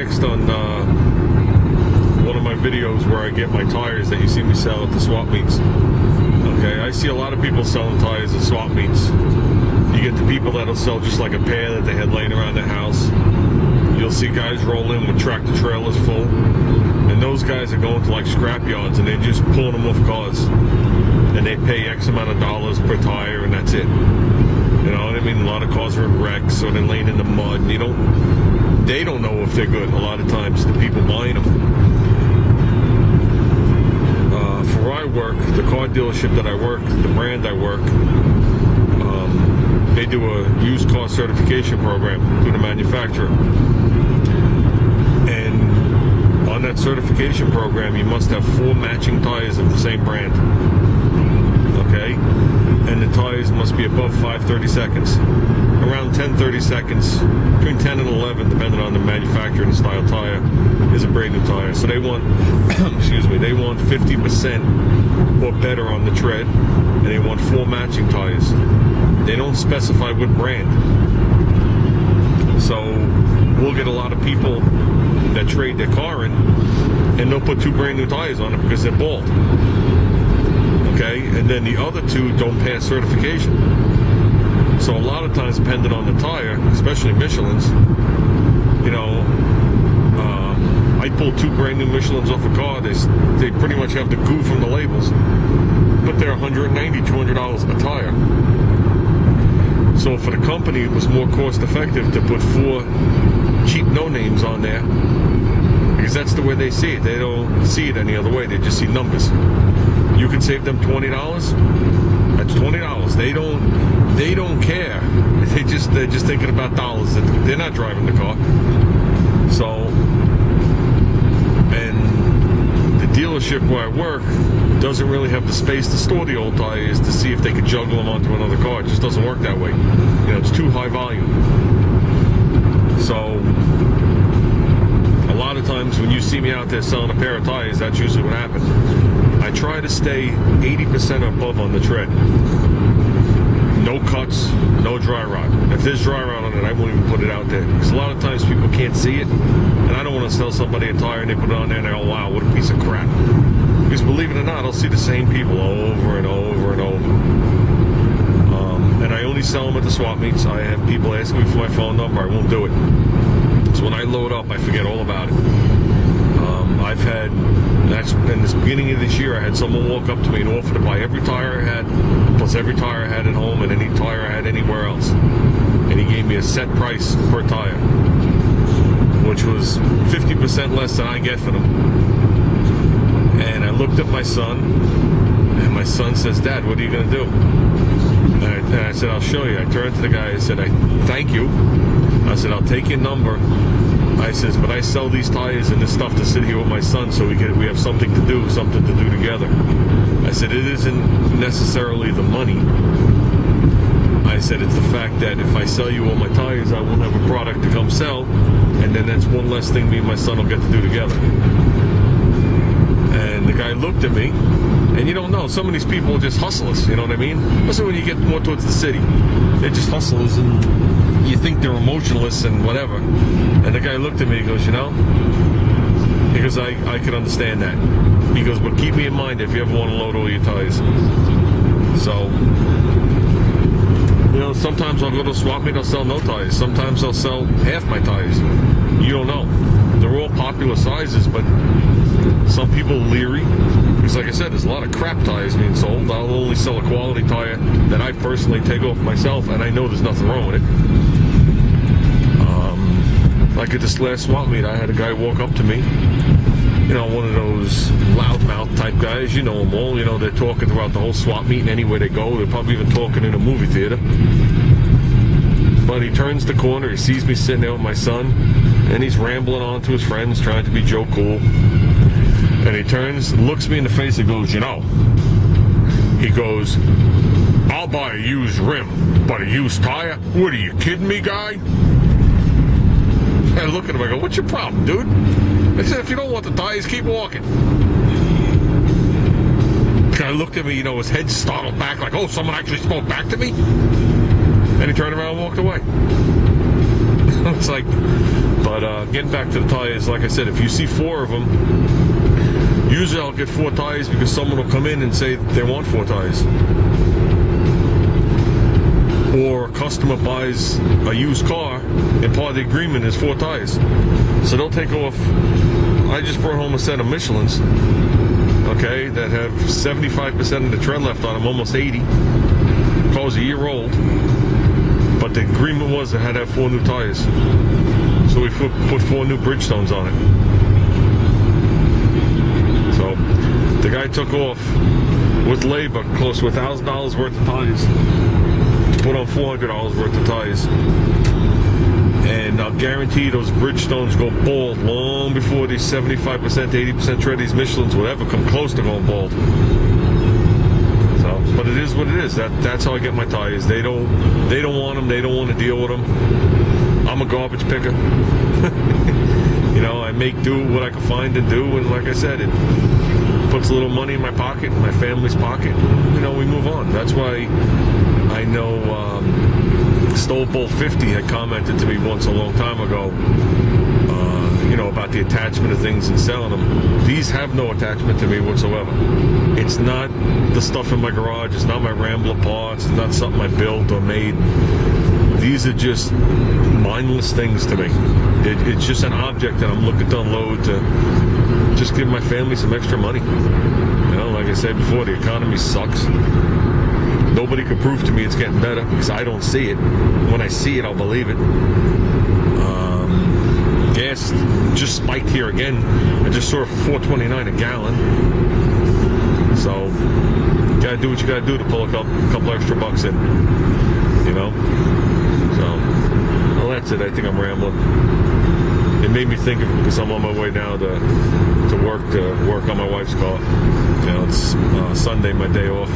asked on one of my videos where I get my tires that you see me sell at the swap meets. Okay, I see a lot of people selling tires at swap meets. You get the people that'll sell just like a pair that they had laying around their house. You'll see guys roll in with tractor trailers full. And those guys are going to like scrap yards and they're just pulling them off cars. And they pay X amount of dollars per tire and that's it. You know what I mean? A lot of cars are in wrecks or they're laying in the mud. And they don't know if they're good a lot of times, the people buying them. For where I work, the car dealership that I work, the brand I work, they do a used car certification program through the manufacturer. And on that certification program, you must have 4 matching tires of the same brand. Okay? And the tires must be above 5/30 seconds. Around 10-30 seconds, between 10 and 11, depending on the manufacturer and style tire, is a brand new tire. So they want, excuse me, they want 50% or better on the tread, and they want 4 matching tires. They don't specify what brand. So we'll get a lot of people that trade their car in, and they'll put 2 brand new tires on it because they're bald. Okay, and then the other 2 don't pass certification. So a lot of times, depending on the tire, especially Michelin's, you know, I pull 2 brand new Michelin's off a car. They pretty much have the goo from the labels, but they're $190, $200 a tire. So for the company, it was more cost effective to put 4 cheap no-names on there, because that's the way they see it. They don't see it any other way. They just see numbers. You can save them $20. That's $20. They don't care. They're just thinking about dollars. They're not driving the car. So, and the dealership where I work doesn't really have the space to store the old tires to see if they could juggle them onto another car. It just doesn't work that way. You know, it's too high volume. So, a lot of times when you see me out there selling a pair of tires, that's usually what happens. I try to stay 80% or above on the tread. No cuts, no dry rot. If there's dry rot on it, I won't even put it out there. Because a lot of times people can't see it, and I don't want to sell somebody a tire and they put it on there and they're, oh wow, what a piece of crap. Because believe it or not, I'll see the same people over and over and over. And I only sell them at the swap meets. I have people asking me for my phone number. I won't do it. So when I load up, I forget all about it. I've had, in this beginning of this year, I had someone walk up to me and offer to buy every tire I had, plus every tire I had at home and any tire I had anywhere else. And he gave me a set price per tire, which was 50% less than I get for them. And I looked at my son, and my son says, Dad, what are you going to do? And I said, I'll show you. I turned to the guy, I said, thank you. I said, I'll take your number. I says, but I sell these tires and this stuff to sit here with my son so we have something to do together. I said, it isn't necessarily the money. I said, it's the fact that if I sell you all my tires, I won't have a product to come sell, and then that's one less thing me and my son will get to do together. And the guy looked at me, and you don't know, some of these people are just hustlers, you know what I mean? Especially when you get more towards the city. They're just hustlers, and you think they're emotionless and whatever. And the guy looked at me, he goes, you know? He goes, I could understand that. He goes, but keep me in mind if you ever want to load all your tires. So, you know, sometimes I'll go to a swap meet, I'll sell no tires. Sometimes I'll sell half my tires. You don't know. They're all popular sizes, but some people are leery. Because like I said, there's a lot of crap tires being sold. I'll only sell a quality tire that I personally take off myself, and I know there's nothing wrong with it. Like at this last swap meet, I had a guy walk up to me, you know, one of those loudmouth type guys, you know them all, you know, they're talking throughout the whole swap meet and anywhere they go, they're probably even talking in a movie theater. But he turns the corner, he sees me sitting there with my son, and he's rambling on to his friends, trying to be Joe Cool. And he turns, looks me in the face and goes, you know, he goes, I'll buy a used rim, but a used tire? What are you kidding me, guy? I look at him, I go, what's your problem, dude? I said, if you don't want the tires, keep walking. The guy looked at me, you know, his head startled back, like, oh, someone actually spoke back to me? And he turned around and walked away. It's like, But getting back to the tires, like I said, if you see 4 of them, usually I'll get 4 tires because someone will come in and say they want 4 tires. Or a customer buys a used car and part of the agreement is 4 tires. So they'll take off. I just brought home a set of Michelins, okay, that have 75% of the tread left on them, almost 80. Car's a year old, but the agreement was it had to have 4 new tires. So we put 4 new Bridgestones on it. So the guy took off with labor close to $1,000 worth of tires. Put on $400 worth of tires, and I'll guarantee those Bridgestones go bald long before these 75% to 80% tread, these Michelins would ever come close to going bald. So, but it is what it is. That's how I get my tires. They don't want them. They don't want to deal with them. I'm a garbage picker. You know, I make do what I can find and do, and like I said, it puts a little money in my pocket, in my family's pocket. You know, we move on. That's why. I know Stolebolt 50 had commented to me once a long time ago, you know, about the attachment of things and selling them. These have no attachment to me whatsoever. It's not the stuff in my garage. It's not my Rambler parts. It's not something I built or made. These are just mindless things to me. It's just an object that I'm looking to unload to just give my family some extra money. You know, like I said before, the economy sucks. Nobody can prove to me it's getting better because I don't see it. When I see it, I'll believe it. Gas just spiked here again. I just saw it for $4.29 a gallon. So you gotta do what you gotta do to pull a couple extra bucks in. You know. So well, that's it. I think I'm rambling. It made me think of it because I'm on my way now to work on my wife's car. You know, it's Sunday, my day off.